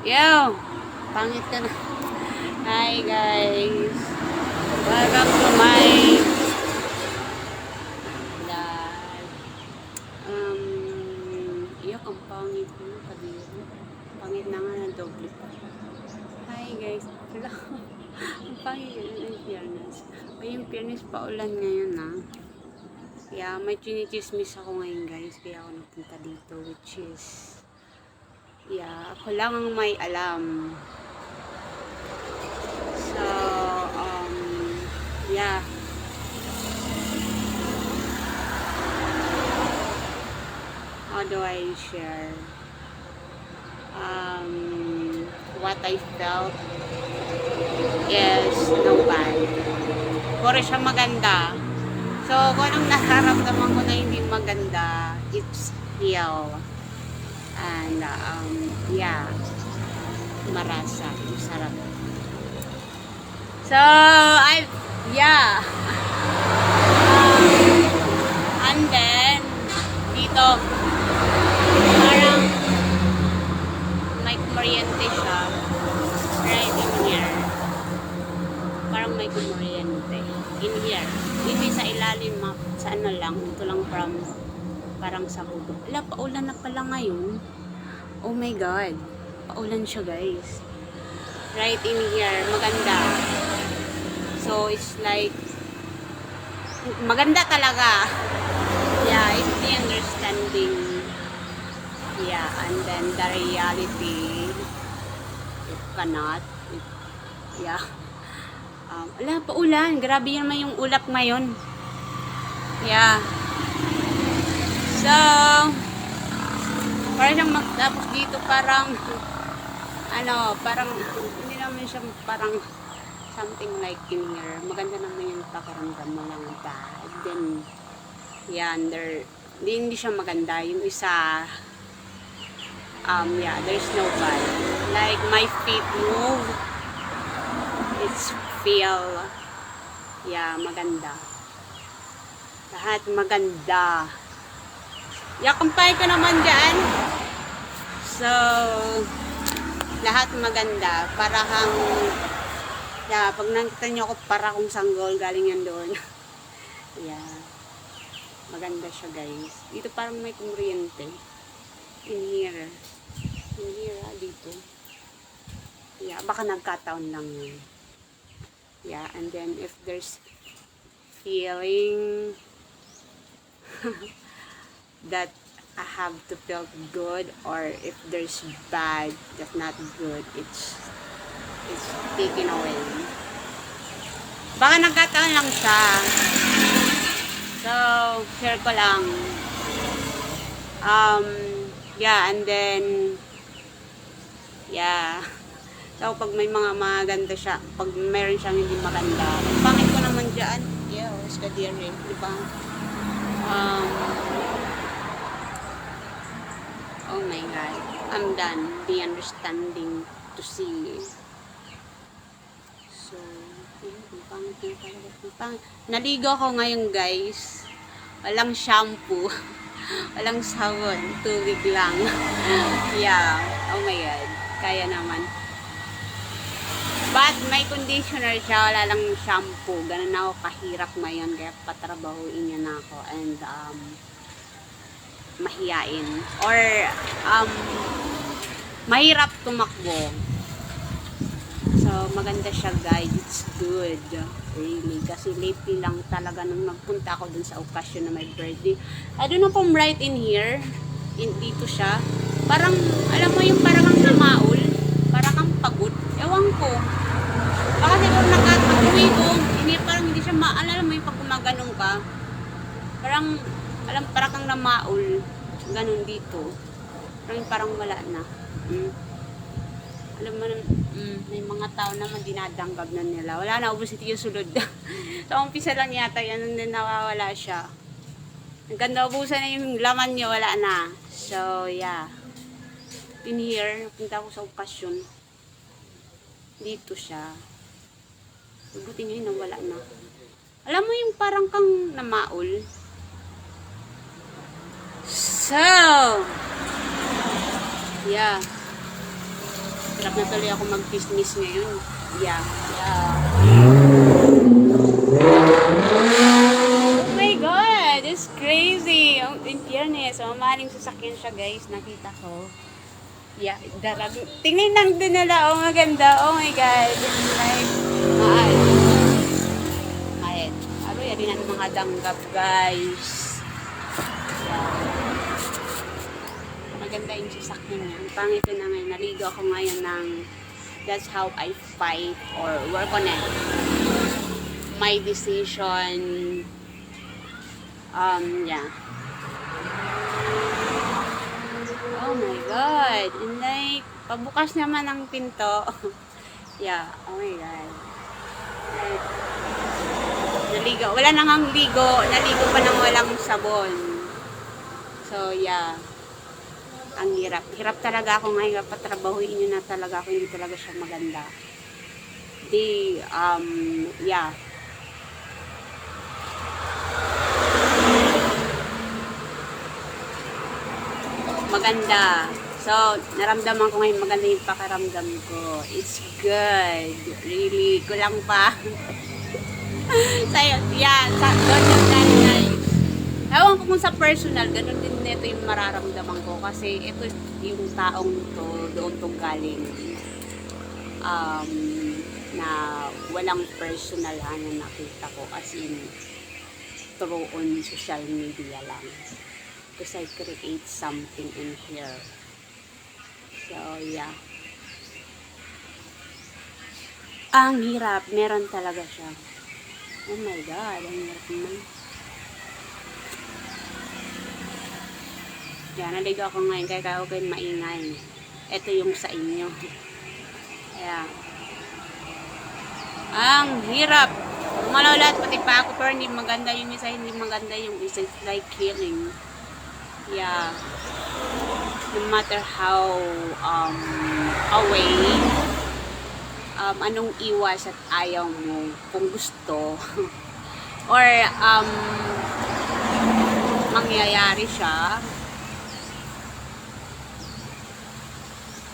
Yo! Pangit ka na. Hi guys! Welcome to my vlog. Iyak ang pangit ko. Pangit na nga ng doble pa. Hi guys! Wala. Ang pangit ka na ng fairness. Ay, yung fairness paulan ngayon na. Yeah, may chinichismis ako ngayon guys. Kaya ako napunta dito, which is ako lang ang may alam. So, how do I share what I felt is no bad. Puro siya maganda. So, kung anong nararamdaman ko na hindi maganda, it's real. And, marasa. Masarap. So, and then, dito, parang may kuryente siya. Right in here. Parang may kuryente. In here. Dito sa ilalim, sa ano lang, ito lang parang sa bubog. Ala, paulan na pala ngayon. Oh my God. Paulan siya, guys. Right in here. Maganda. So, it's like, maganda talaga. Yeah, it's the understanding. Yeah, and then the reality, it cannot. Ala, paulan. Grabe naman yung ulap ngayon. Yeah. So, parang siyang magtapos dito, parang hindi naman siya parang something like in here. Maganda naman yung pakiramdam mo lang bad. Then, hindi siya maganda. Yung isa, there's no bad. Like, my feet move. It's feel, maganda. Lahat maganda. Yakampay ko naman dyan. So, lahat maganda. Para kang, pag nakita nyo ako, para kong sanggol, galing yan doon. Maganda siya, guys. Dito parang may kuryente. In here, dito. Baka nagkataon lang yun. And then if there's feeling that I have to feel good, or if there's bad, that's not good, it's taken away. Baka nagkataon lang siya. So, share ko lang. And then, so, pag may mga maganda siya, pag mayroon siyang hindi maganda, pangit ko naman dyan. Where's the deer ring? Diba? Oh my God. I'm done. The understanding to see. So, pangit yung talaga. Naligo ako ngayon, guys. Walang shampoo. Walang sabon. Tubig lang. Oh my God. Kaya naman. But may conditioner siya, wala lang shampoo. Ganun ako kahirap ngayon, kaya patrabahuin niya na ako. And, mahiyain. Or, mahirap tumakbo. So, maganda siya, guys. It's good. Really. Kasi lately lang talaga nung nagpunta ako dun sa occasion na my birthday. I don't know kung right in here. Dito siya. Parang, alam mo yung parang kang namaul. Parang kang pagod. Ewan ko. Baka siguro nakatag-uwi ko. Parang hindi siya maalala mo yung pag gumaganong ka. Parang kang namaul. Ganon dito. Parang wala na. Alam mo na, may mga tao naman dinadanggab na nila. Wala na, ubos ito yung sulod. So, umpisa lang yata yan, and then nawawala siya. Hanggang ubusan na yung laman niya, wala na. So, in here, punta ako sa okasyon. Dito siya. Buti nyo yun, nawala na. Alam mo yung parang kang namaul. So, Sarap na tuloy ako mag-business ngayon. Yeah. Oh my God! It's crazy! In fairness, mamahaling sasakyan siya guys. Nakita ko. Yeah, darag. Tingnan lang din nila. Oh, maganda. Oh my God. It's like, mahal. Mahal. Aro, yan ang mga danggap guys. Yeah. Maganda yung sasakyan niya. Ang pangit na ngayon. Naligo ako ngayon ng that's how I fight or work on it. My decision. Yeah. Oh my God. And like, pabukas naman ang pinto. Yeah. Oh my God. Like, naligo. Wala nang ang ligo. Naligo pa nang walang sabon. So, yeah. Ang hirap. Hirap talaga ako ngayon. Patrabahuin nyo na talaga ako. Hindi talaga siya maganda. Yeah. Maganda. So, naramdaman ko ngayon maganda yung pakiramdam ko. It's good. Really. Kulang pa. Doon yung guys. Ewan ko kung sa personal, ganun din nito yung mararamdaman ko. Kasi ito yung taong to, doon tong galing. Na walang personal na nakita ko. As in, through on social media lang. Because I create something in here. So, yeah. Ang hirap. Meron talaga siya. Oh my God. Ang hirap naman. Yan. Naligo ako ngayon. Kaya ako kayo maingay. Ito yung sa inyo. Yeah. Ang hirap. Umalaw lahat. Pati pa ako. Pero hindi maganda yung isa. Hindi maganda yung isa. It's like killing. Yeah. No matter how away, anong iwas at ayaw mo, kung gusto, or mangyayari siya,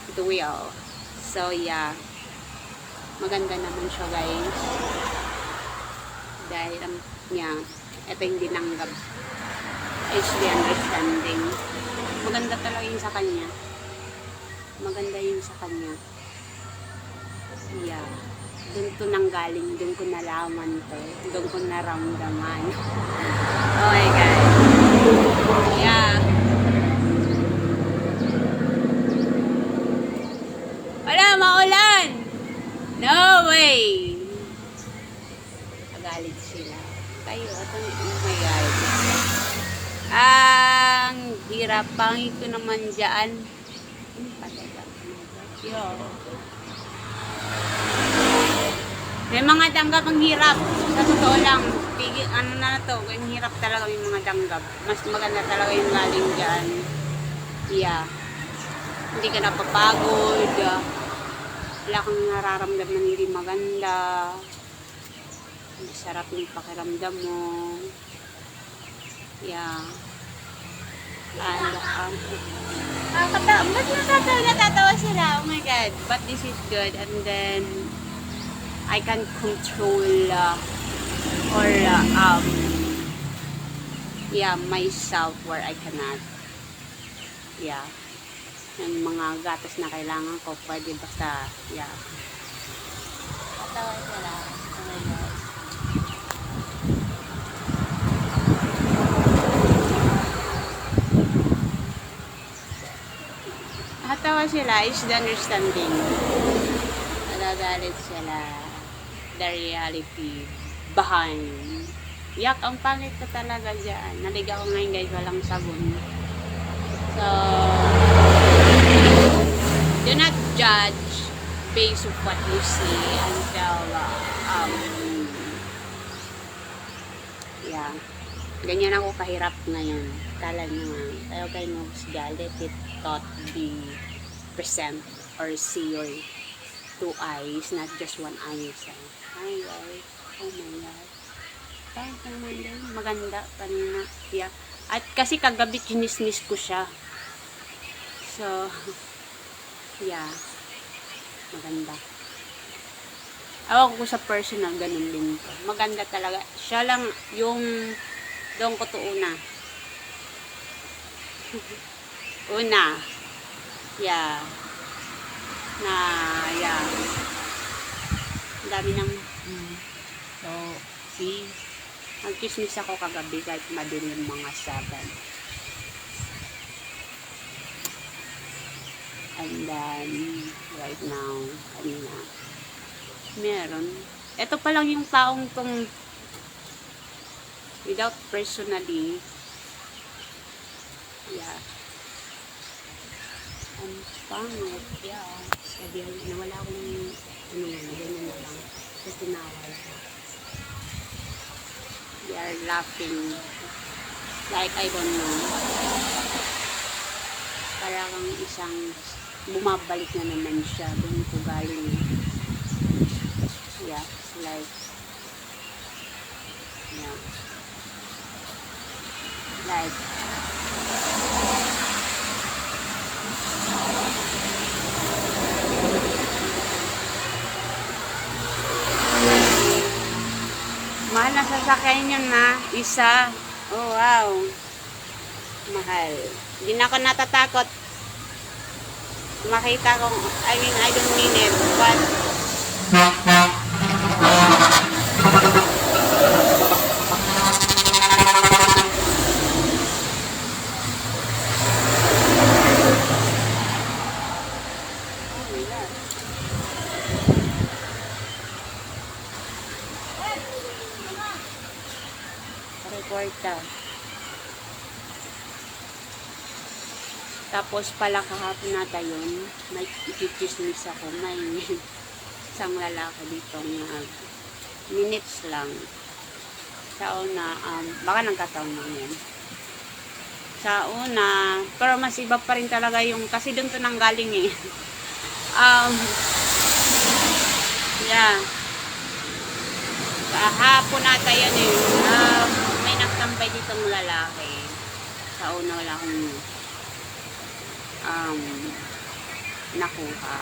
it will. So, yeah. Maganda naman siya, guys. Dahil, ito yung dinanggap. Is the understanding. Maganda talaga yung sa kanya. Maganda yung sa kanya. Yeah. Doon to nanggaling. Doon ko nalaman to. Doon ko naramdaman. Oh my God. Yeah. Wala, maulan! No way! Agalit sila. Tayo, oh my God. Ang hirap. Pangit ko naman dyan. May mga danggap ang hirap. Sa totoo lang. Ano na to? Ang hirap talaga yung mga danggap. Mas maganda talaga yung galing dyan. Yeah. Hindi ka napapagod. Wala kang nararamdam na hindi maganda. Masarap yung pakiramdam mo. Yeah. Ba't natatawa sila? Oh my God. But this is good. And then, I can control myself where I cannot. Yeah. Yung mga gatas na kailangan ko, pwede basta, yeah. Tatawa sila. Oh my God. Hatawa sila is the understanding. Nagagalit sila. The reality behind. Yak, ang pangit ka talaga dyan. Naliga ko ngayon guys, walang sabon. So, do not judge based on what you see until, yeah. Ganyan ako kahirap ngayon. Kala nyo, tayo kayo galit, it thought be present or see your two eyes, not just one eye. So, hi guys, oh my God. Kahit naman din, maganda kanina. Yeah. At kasi kagabi chinismis ko siya. So, yeah. Maganda. Awan ko sa personal, ganun din to. Maganda talaga. Siya lang yung doon ko to una. Una. Yeah. Yeah. Ang dami ng so, see? Nag-chismis ako kagabi kahit madilim mga 7. And then, right now, kanina, meron. Ito pa lang yung taong tong without personally, yeah. Ang pangit, yeah. Sabi na wala akong, ganyan na lang. Kasi tinawal ko. They are laughing. Like, I don't know. Parang isang bumabalik na naman siya. Doon ko galing. Yeah, like, yeah. Like, mahal na sasakyan niya na isa. Oh, wow. Mahal. Hindi na ako natatakot. Makita kong, I don't mean it. But, reporta. Tapos pala kahapon nata yun, may ikikismis ako, may isang lalaki dito na minutes lang. Sa una, baka nagkataon lang yan. Sa una, pero mas iba pa rin talaga yung, kasi doon to nanggaling eh. Yeah. Kahapon nata yan eh. May nagtambay dito ng lalaki. Sa una wala akong nakuha.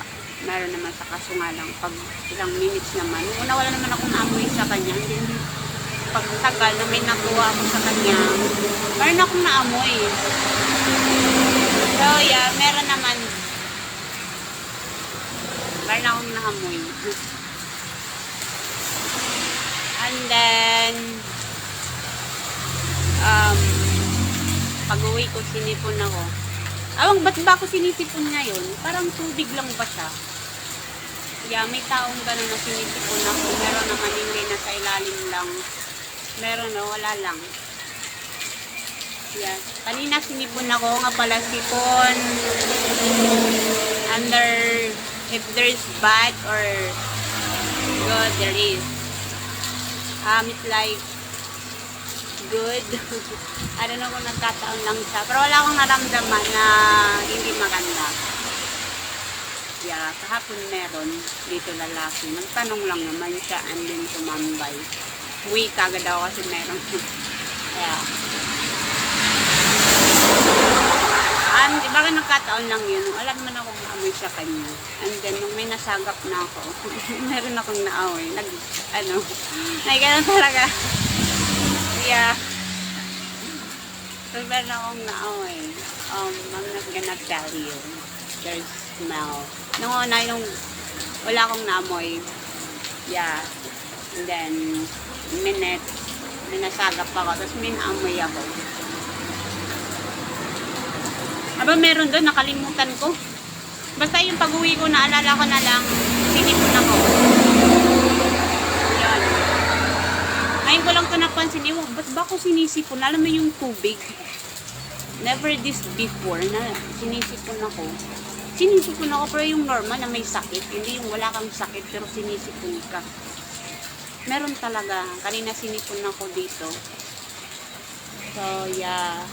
Meron naman sa kaso nga lang pag ilang minutes naman. Una wala naman akong naamoy sa kanya. Hindi pag tagal na may nakuha ako sa kanya, meron akong naamoy. So yeah, meron akong naamoy. And then pag uwi ko sinipon ako. Ba't ba ako sinisipon ngayon? Parang tubig lang ba siya? Yeah, may taong gano'n na sinisipon ako. Meron naman hindi na sa ilalim lang. Meron na, wala lang. Yeah. Kanina sinipon ako nga pala sipon. Under, if there's bad or good, there is. It's like, good. I don't know kung nagkataon lang siya. Pero wala akong naramdaman na hindi maganda. Yeah, kahapon meron dito lalaki. Nagtanong lang naman siya and then tumambay. Uwi kagad ako kasi meron. Yeah. Baka nagkataon lang yun. Wala naman akong amoy sa kanya. And then, nung may nasagap na ako, meron akong naamoy. Ganun talaga. Yeah. So, meron akong naamoy. I'm not gonna tell you. There's smell. Nung una, wala akong naamoy. Yeah. And then, minute, may nasagap ako. Tapos may naamoy ako. Meron doon, nakalimutan ko. Basta yung pag-uwi ko, naalala ko na lang, sinipon ako. Yan. Ngayon ko lang ito napansin, ba't ba ako sinisipon? Alam mo yung tubig? Never this before na sinisipon ako. Sinisipon ako, pero yung normal na may sakit. Hindi yung wala kang sakit, pero sinisipon ka. Meron talaga. Kanina sinipon ako dito. So, yeah.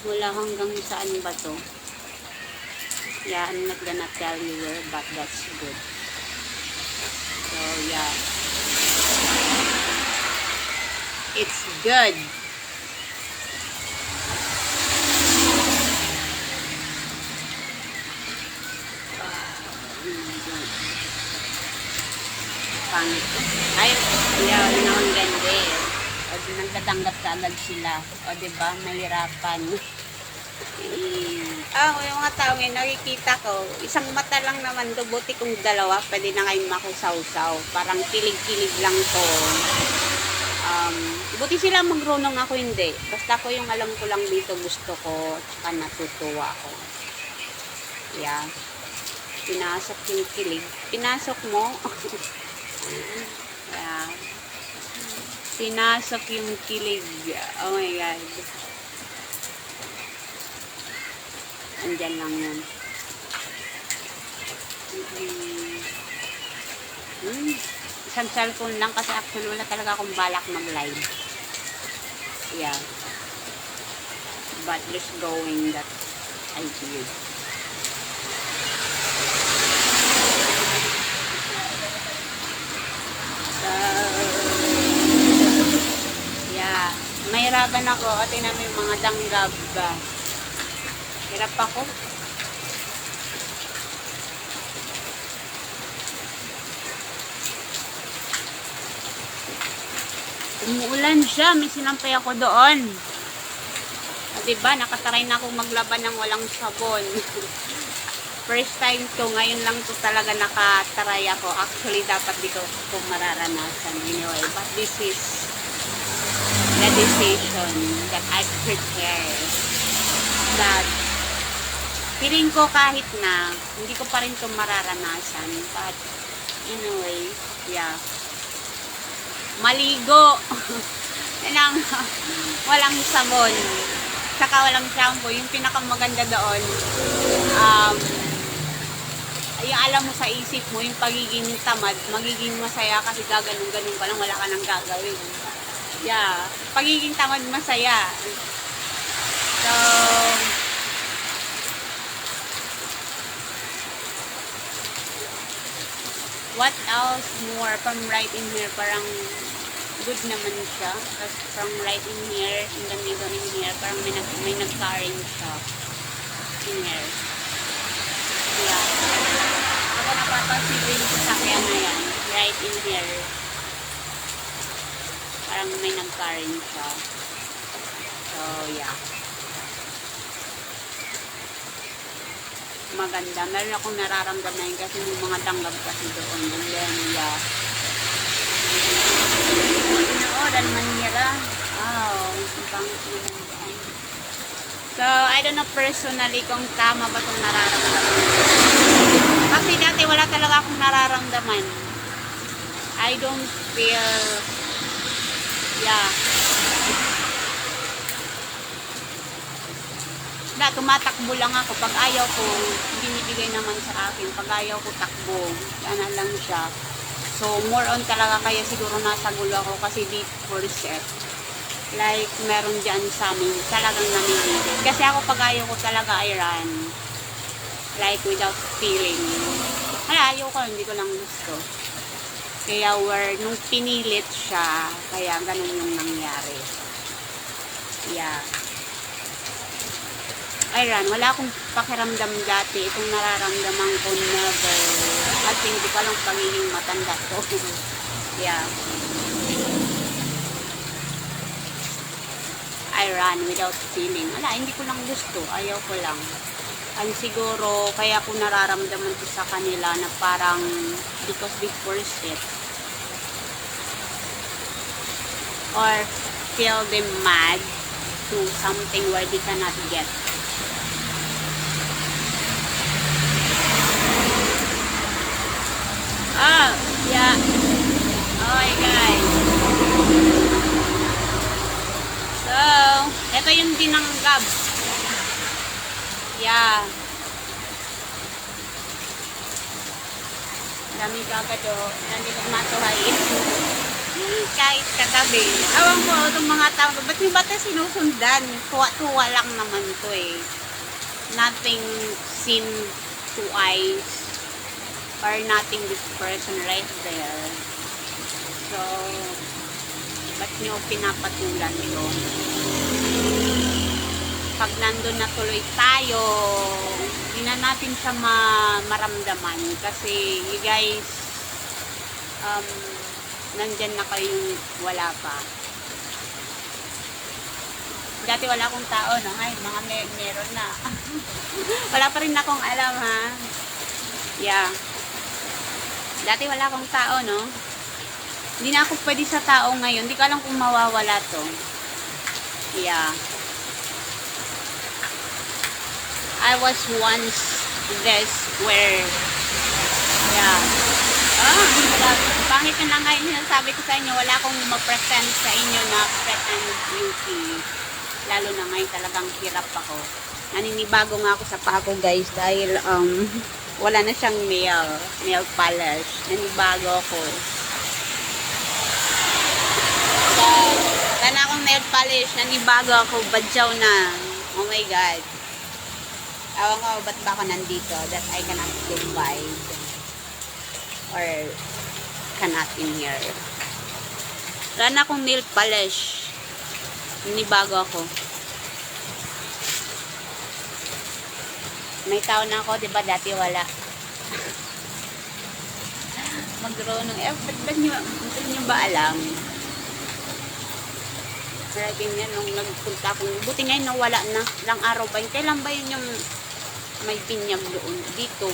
Wala hanggang saan ba to? Yeah, I'm not gonna tell you where, but that's good. So, yeah. It's good. pangit. Ay, yeah, yun ang ganda eh. O, nagtatanggap ka agad sila. O, diba? Mahirapan. Yung mga tao ngayon, nakikita ko, isang mata lang naman to, buti kung dalawa, pwede na kayong makisaw-saw. Parang kilig-kilig lang to. Buti sila magrunong, ako hindi. Basta ko yung alam ko lang dito, gusto ko, tsaka natutuwa ako. Yeah. Pinasok yung kilig. Pinasok mo. Yeah. Pinasok yung kilig. Oh my God. Andyan lang yun. Isang cellphone lang kasi actually wala talaga akong balak mag-live. Yeah. But just going that idea. So, yeah. Mahirapan ako. At namin yung mga danggab. Hirap ako. Umuulan siya. May sinampay ako doon. Diba? Nakataray na akong maglaban ng walang sabon. First time to. Ngayon lang to talaga nakataray ako. Actually, dapat di ko mararanasan. Anyway, but this is the decision that I prepared. That feeling ko kahit na hindi ko pa rin ito mararanasan, but anyway, yeah, maligo ng walang sabon saka walang shampoo. Yung pinakamaganda doon, yung alam mo sa isip mo, yung pagiging tamad, magiging masaya kasi gaganong-ganong ka lang, wala ka nang gagawin. Yeah, pagiging tamad masaya. So, what else more from right in here? Parang good naman siya. Tapos from right in here, in the middle in here, parang may nagka-orange siya. In here. Yeah. Ako napapansin ko yung sasakyan na yan. Right in here. Parang may nagka-orange siya. So, yeah. Maganda. Meron akong nararamdaman kasi yung mga tanggap kasi doon. And then, yeah. Pinooran manira. Wow. So, I don't know personally kung tama ba itong nararamdaman. Kasi dati wala talaga akong nararamdaman. I don't feel, yeah. Na tumatakbo lang ako. Pag ayaw ko, binibigay naman sa akin. Pag ayaw ko takbo, yan lang siya. So, more on talaga kaya siguro nasa gulo ako kasi deep set. Like, meron dyan sa amin, talagang namimili. Kasi ako pag ayaw ko talaga ay run. Like, without feeling. Kaya ayaw ko, hindi ko lang gusto. Kaya nung pinilit siya, kaya ganun yung nangyari. Yeah. Ayran, wala akong pakiramdam dati. Itong nararamdaman ko never. At hindi pa lang pagiging matanda ko. Yeah. I run without feeling. Wala, hindi ko lang gusto. Ayaw ko lang. And siguro, kaya ko nararamdaman ko sa kanila na parang because they forced it. Or feel them mad to something where they cannot get. Oh, yeah. Oh my God. So, ito yung dinanggab. Yeah. Dami kagad o. Nandito matuhayin. Kahit katabi. Awan ko, itong mga tao. Ba't yung bata sinusundan? Tuwa-tuwa lang naman to eh. Nothing seen to eyes. Or nothing this person right there. So, ba't nyo pinapatulan ito? Pag nandun na tuloy tayo, hindi na natin siya maramdaman. Kasi, you guys, um, nandyan na kayong wala pa. Dati wala akong tao, no? Ay, mga meron na. Wala pa rin akong alam, ha? Yeah. Dati wala akong tao, no? Hindi na ako pwede sa tao ngayon. Hindi ko alam kung mawawala to. Yeah. I was once this where yeah. Wala. Pangit na lang ngayon sabi ko sa inyo, wala akong ma-present sa inyo na present beauty. Lalo na ngayon talagang hirap ako. Naninibago nga ako sa pako guys dahil wala na siyang nail polish. Nanibago ako. Wala na akong nail polish. Nanibago ako. Badyaw na. Oh my God. Awan ko, ba't ba ako nandito that I cannot divide or cannot in here. Wala na akong nail polish. Nanibago ako. May tao na ako, diba? Dati wala. Mag-grow-nung. Ba't nyo ba alam? Maraming yan, nung nagpunta akong, buti ngayon nawala na. Ilang araw ba yun? Kailan ba yun yung may pinyag doon? Dito.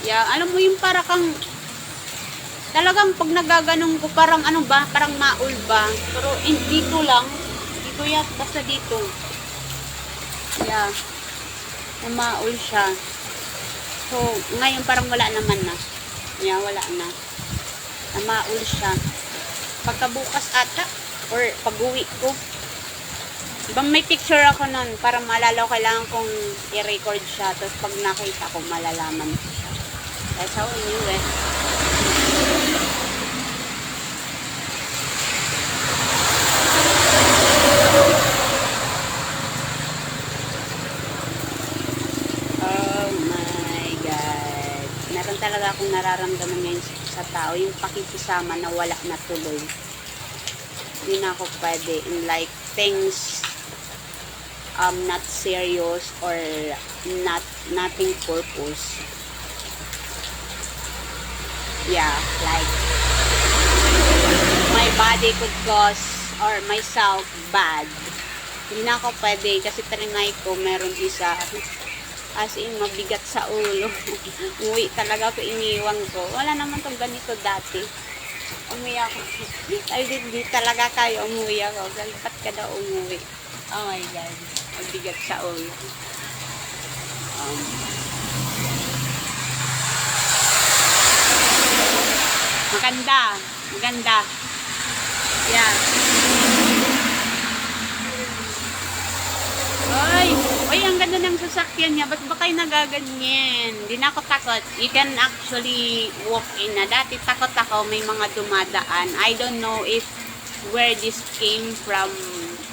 Yeah, alam mo yung para kang, talagang pag nagaganong ko, parang ano ba? Parang maul ba? Pero dito lang. Dito yan, basta dito. Yeah. Maul siya. So, ngayon parang wala naman na. Yeah, wala na. Maul siya. Pagkabukas ata, or pag-uwi ko. Ibang may picture ako nun para maalala ko, kailangan kong i-record siya. Tapos pag nakita ko, malalaman ko siya. That's how I knew it. Oh my God. Meron talaga akong nararamdaman ngayon sa tao. Yung pakikisama na wala na tuloy. Hindi na ako pwede in like things not serious or nothing purpose. Yeah, like my body could cause or myself bad. Hindi na ako pwede kasi trinay ko, meron isa as in mabigat sa ulo. Umuwi talaga ako, iniwan ko. Wala naman tong ganito dati. Umuwi ako. Ay, hindi talaga kayo umuwi ako. Ba't ka daw umuwi? Oh my God. Mabigat sa ulo. Maganda. Maganda. Yeah. Ay, ang ganda ng sasakyan niya. Ba't ba kayo nagaganyan? Hindi na ako takot. You can actually walk in na. Dati takot ako, may mga dumadaan. I don't know if where this came from.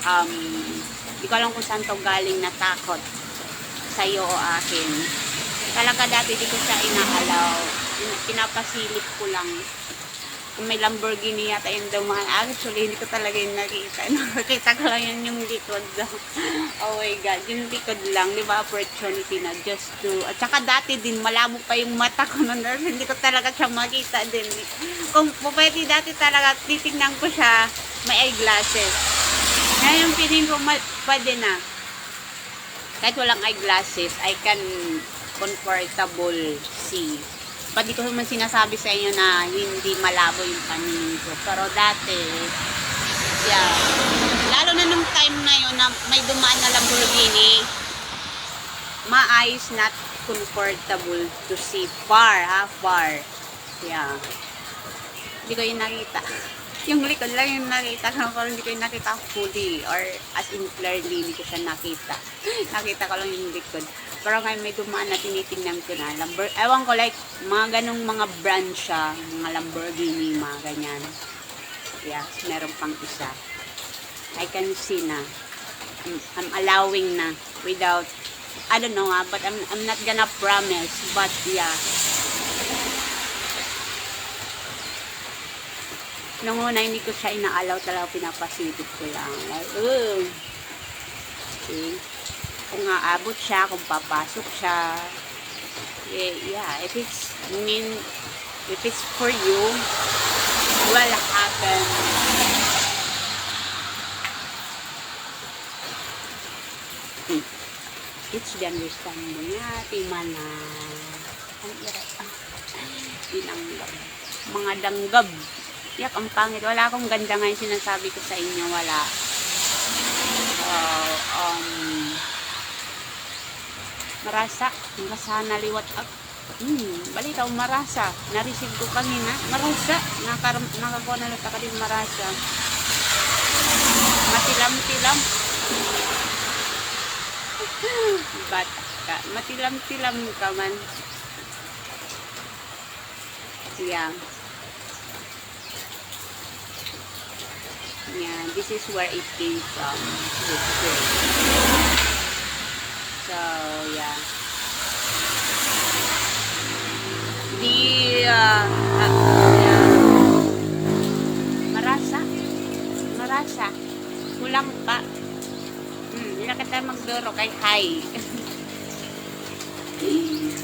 Hindi ko alam kung saan to galing na takot. Sa'yo o akin. Talaga dati di ko siya inaalaw. Pinapasilip ko lang. Kung may Lamborghini yata yung dumaan. Actually, hindi ko talaga yung nakita. Nakita ko lang yun yung likod. Oh my God. Yung likod lang. Di ba? Opportunity na just to. At saka dati din, malabo pa yung mata ko nun. Hindi ko talaga siya makita din. Kung pwede dati talaga, titignan ko siya, may eyeglasses. Ngayon, piling ko, pwede na. Kahit walang eyeglasses, I can comfortable see. Pati ko naman sinasabi sa inyo na hindi malabo yung paningin ko. Pero dati, yeah. Lalo na nung time na yun na may dumaan na Lamborghini, my eyes not comfortable to see far, far. Yeah. Hindi ko yung nakita. Yung likod lang yung nakita ko, pero hindi ko yung nakita fully or as in clearly, hindi ko siya nakita. Nakita ko lang yung likod. Pero ngayon may dumaan na tinitingnan ko na. Ewan ko like, mga ganong mga brand siya, mga Lamborghini, mga ganyan. Yeah, meron pang isa. I can see na. I'm allowing na without, I don't know but I'm not gonna promise, but yeah. Nung una, hindi ko siya inaalaw talaga, pinapasilip ko lang. Like, okay. Kung aabot siya, kung papasok siya. Yeah, if it's If it's for you, will happen. It's the understanding natin mana. Ang irap. Dinanggab. Mga danggab. Yak, ang pangit. Wala akong ganda ngayon sinasabi ko sa inyo. Wala. Marasa. Marasa na liwat up. Balitaw marasa. Na-receive ko kanina. Marasa. Nakakuha na lang ka din marasa. Matilam-tilam. Bata ka. Matilam-tilam ka man. Yeah. Yeah, this is where it came from. So, yeah. Yeah. Marasa. Kulang pa. Hindi na kita magduro kay hi.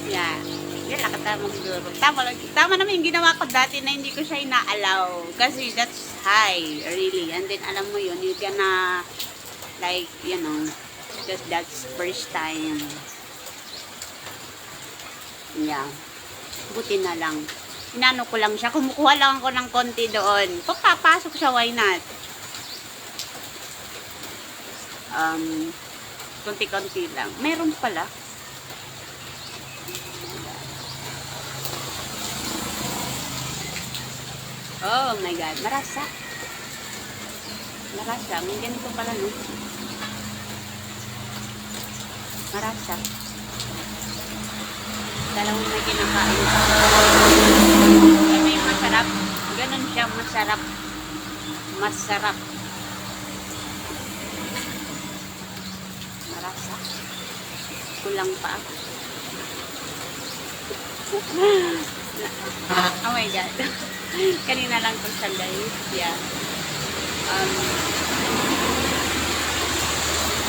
Yeah. Hindi na kita magduro. Tama naman yung ginawa ko dati na hindi ko siya inaalaw. Kasi that's high, really. And then, alam mo yun, you gonna, like, you know, because that's first time. Yeah. Buti na lang. Inano ko lang siya. Kumukuha lang ako ng konti doon. Papapasok siya, why not? Konti-konti lang. Meron pala. Oh my God. Marasa. Marasa. May ganito pala, no? Marasa. Dalawang may kinakain. May masarap. Ganon siya. Masarap. Masarap. Marasa. Kulang pa. Oh my God. Kanina lang ito siya, guys. Yeah.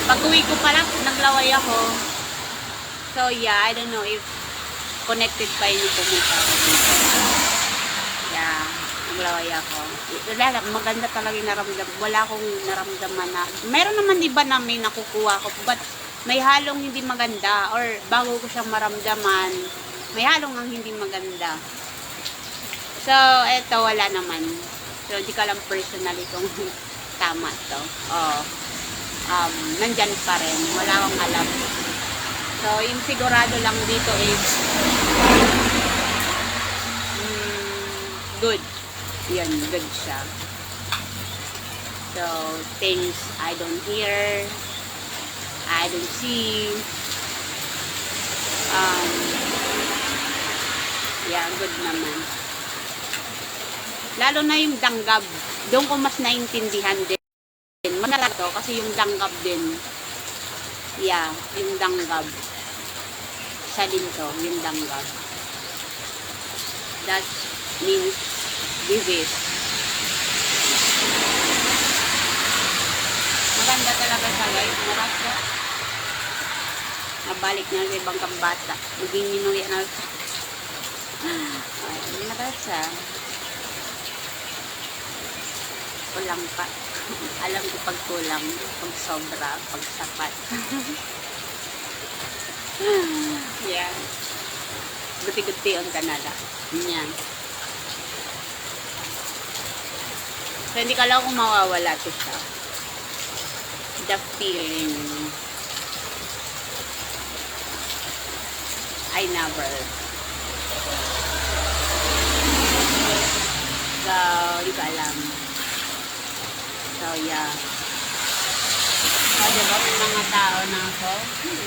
Pag-uwi ko pala, naglaway ako. So, yeah, I don't know if connected pa yun yung pumunta ako dito. Yeah, naglaway ako. Maganda talaga yung naramdam. Wala akong naramdaman na. Meron naman diba na may nakukuha ko, but may halong hindi maganda or bago ko siyang maramdaman, may halong ang hindi maganda. So, eto, wala naman. So, di ka lang personally kung tama to. Oh, nandyan pa rin. Wala akong alam. So, yung sigurado lang dito is good. Yan, good siya. So, things I don't hear, I don't see. Yeah, good naman. Lalo na yung danggab. Doon ko mas naintindihan din. Masarap to kasi yung danggab din. Yeah, yung danggab. Isa din to, yung danggab. That means disease. Maganda talaga siya, guys. Marasa. Nabalik na sa ibang kambata. Maging minuya na. Ay, marasa. Kulang pa. Alam ko pag kulang, pag sobra, pag sapat. Yeah. Guti-guti on kanala. Yan. So, hindi ka lang kung mawawala ito siya. The feeling. I never. So, di ko alam. So, yeah. So, diba may mga tao na ako?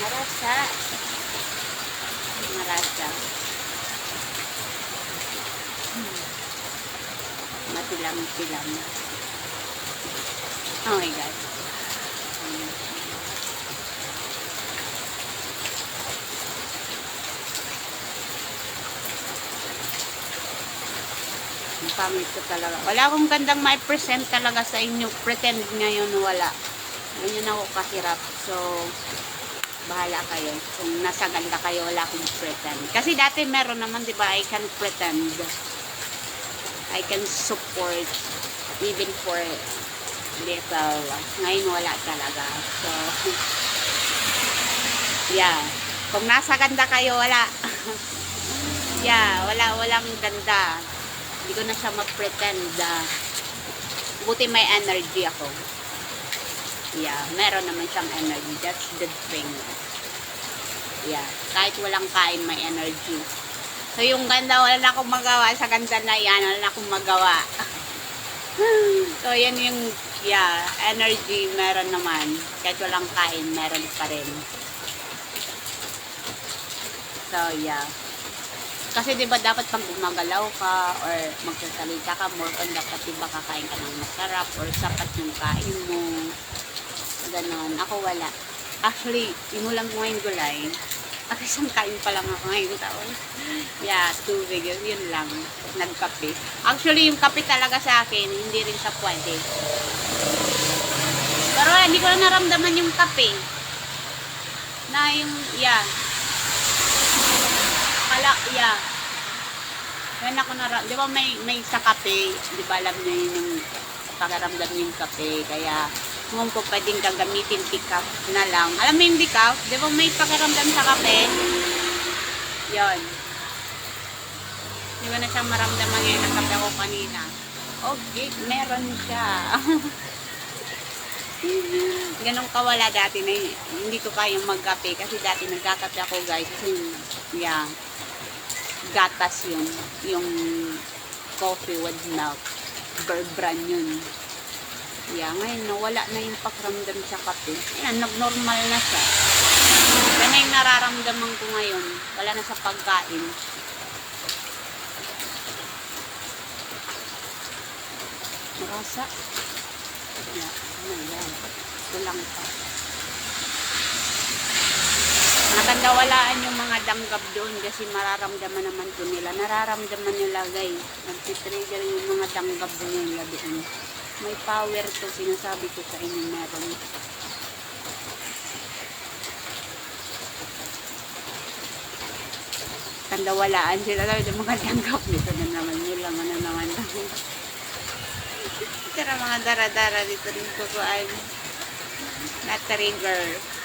Marasa. Marasa. Matilam-tilam. Oh my God. Ang pangit ko talaga. Wala akong gandang may present talaga sa inyo. Pretend ngayon wala. Ganyan ako kahirap. So, bahala kayo. Kung nasa ganda kayo, wala akong pretend. Kasi dati meron naman, di ba, I can pretend. I can support even for little. Ngayon wala talaga. So, yeah. Kung nasa ganda kayo, wala. Yeah, walang ganda. Hindi ko na siya mag-pretend. Buti may energy ako. Yeah, meron naman siyang energy. That's the thing. Yeah, kahit walang kain, may energy. So, yung ganda, wala na akong magawa. Sa ganda na yan, wala na akong magawa. So, yan yung, yeah, energy, meron naman. Kahit walang kain, meron pa rin. So, yeah. Kasi diba dapat pag gumagalaw ka or magsasalita ka, more on dapat diba kakain ka ng masarap or sapat yung kain mo. Ganon. Ako wala. Actually, inulam ko ngayon gulay. At isang kain pa lang ako ngayong taon. Yeah, tubig. Yun lang. Nagkape. Actually, yung kape talaga sa akin, hindi rin sa pwede. Pero hindi ko na naramdaman yung kape. Na yung, yeah. Yeah. Yan ako di ba may sa kape, di ba alam niyo yung pakaramdam yung kape, kaya kung po pwedeng gagamitin decaf na lang. Alam mo yung decaf, di ba may pakaramdam sa kape? Yon. Di ba na siyang maramdaman ngayon ang kape ako kanina? Okay, meron siya. Ganong kawala dati na hindi ko kayang magkape kasi dati nagkakape ako guys. Yeah. Gatas yun. Yung coffee with milk. Brand yun. Yeah, ngayon nawala na yung pakiramdam sa kape. Ayan, nag-normal na siya. Yan na yung nararamdaman ko ngayon. Wala na sa pagkain. Marasa. Yeah, ano yan. Ito lang pa. Nakandawalaan yung mga danggap doon kasi mararamdaman naman ko nila. Nararamdaman nila guys. Nagtitrigger yung mga danggap nila doon. May power to, sinasabi ko sa inyo meron. Kandawalaan sila daw yung mga danggap dito na naman nila. Ano naman tira mga dara-dara dito rin ko ay na-trigger.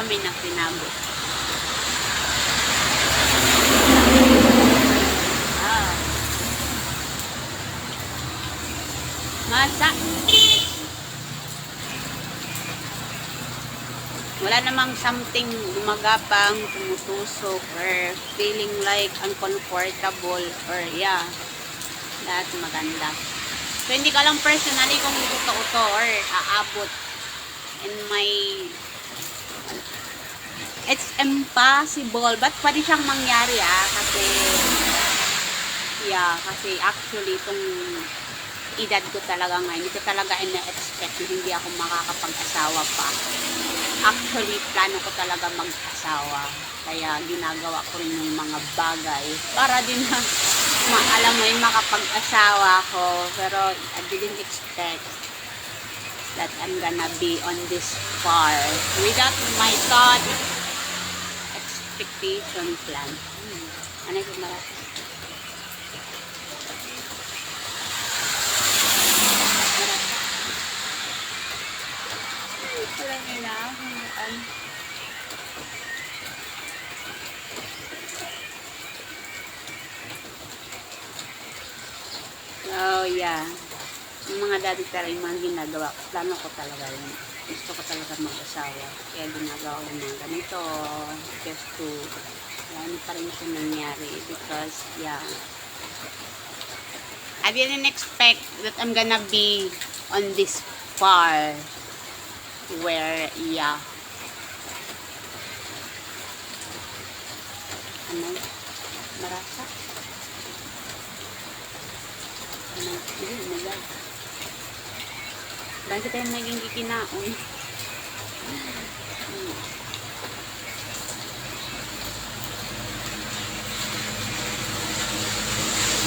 Amin ang pinabot. Masa. Wala namang something gumagapang, tumutusok, or feeling like uncomfortable, or yeah, lahat maganda. So, hindi ka lang personally kung totoo to or aabot in my it's impossible, but pwede siyang mangyari kasi yeah, kasi actually itong edad ko talaga ngayon, hindi ko talaga ina-expect na hindi ako makakapag-asawa pa. Actually, plano ko talaga mag-asawa, kaya ginagawa ko rin yung mga bagay para din na alam mo yung makapag-asawa ko, pero I didn't expect that I'm gonna be on this far without my thought expectation plan. Ano yung marami? Parang nila. Oh yeah. Yung mga dati talaga yung mga ginagawa, plano ko talaga yun. Gusto ko talaga mag-asawa. Kaya ginagawa ko mga ganito. Just to, ano pa rin siya nangyari. Because, yeah. I didn't expect that I'm gonna be on this far. Where, yeah. Ano? Marasa? Ano? Hindi, malag. Dahil tayo naging kikinaon.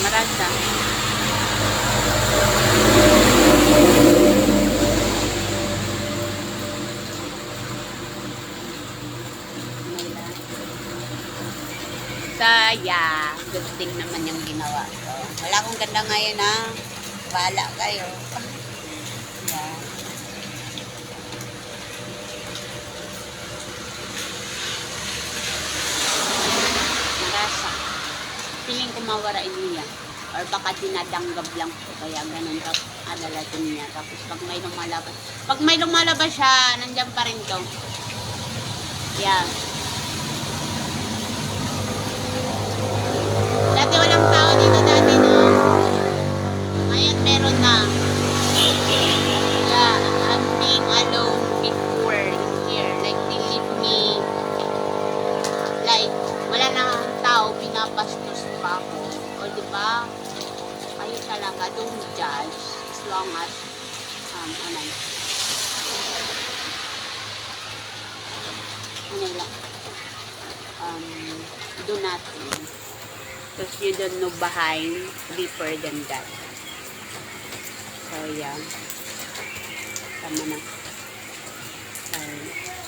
Marasa. Saya. Good thing naman yung ginawa ko. Wala akong ganda ngayon ha. Bahala kayo. Yeah. Marasa. Piling ko mawarain niya. Or baka dinadanggab lang ko. Kaya ganun adalatin niya. Tapos pag may lumalabas siya, nandyan pa rin to. Yeah. Dati walang tao dito dati, no? Ngayon meron na. Yeah, I'm being alone before in here. Like, they leave me. Like, wala na tao, pinapastos pa ako. O, diba? Kayo talaga, don't judge. As long as, do nothing. Because you don't know behind deeper than that. So, yeah. Tama na. Ay,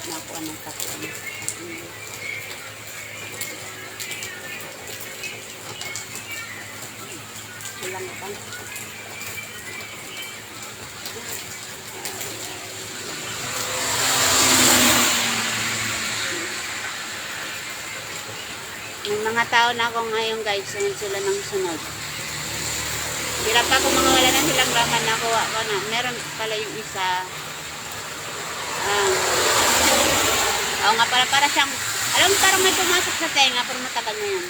nakuha ng takuan. Walang pa. May mga tao na ako ngayon guys, sunod sila ng sunod. Hirap ako mga wala na silang raman, nakuha ko na. Meron pala yung isa. Oo nga, para siyang, alam mo parang may pumasok sa tenga, pero matagal na yan.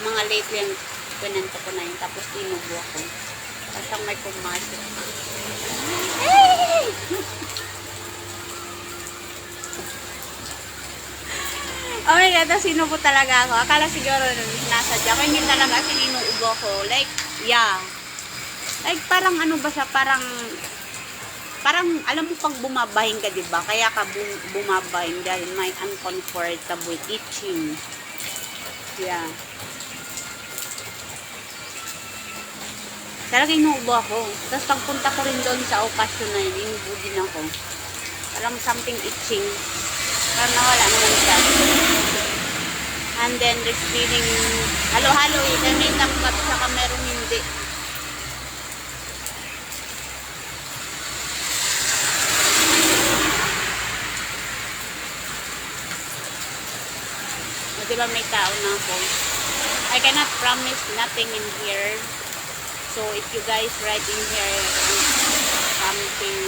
Mga late yan, pinanto ko na yun, tapos inubo ako. Parang may pumasok. Hey! Oh my God, sinubo talaga ako. Akala siguro nasadya ko. Hindi talaga sinuubo ko. Like, yeah. Like, parang ano ba siya? Parang, alam mo pag bumabahing ka, diba? Kaya ka bumabahing dahil may uncomfortable itching. Yeah. Talaga inuubo ako. Tapos pagpunta ko rin doon sa okasyon na yun, inuubo din ako. Parang something itching. Parang nawala naman siya. And then, there's feeling halo-halo eh. Then may tangkat saka meron hindi. O, diba may tao na ako? I cannot promise nothing in here. So, if you guys write in here something,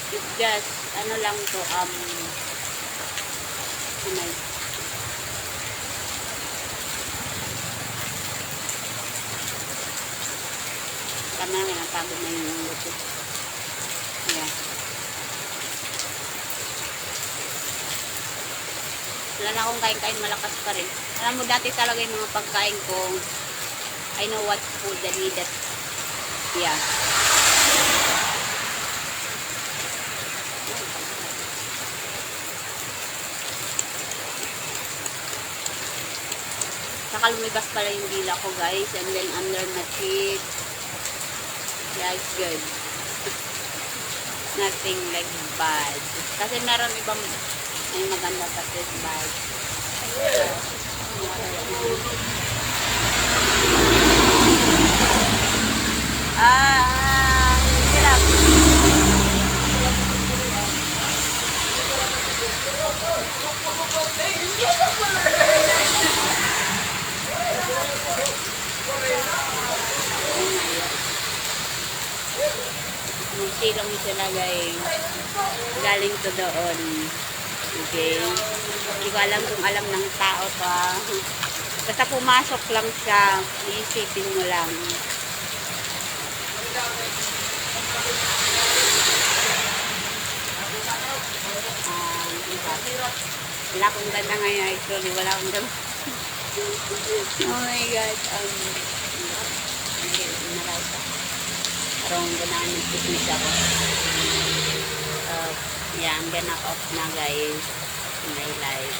it's just, ano lang to, tama na, napagod na yung luto. Yeah. Wala na akong kain-kain, malakas pa rin. Alam mo, dati talaga yung mga pagkain ko, I know what food I needed. Yeah. Saka lumibas pala yung dila ko guys, and then under my teeth. Yeah, it's good. Nothing like bad. Kasi meron ibang may maganda sa test bad. Hirap. Silong sila guys, galing to doon. Okay, hindi ko alam kung alam ng tao to. Basta pumasok lang siya, iisipin mo lang. Wala akong ganda ngayon actually, wala akong ganda. Oh my God, parang ganahan ng pismis ako. Yeah, I'm gonna off na guys in my life.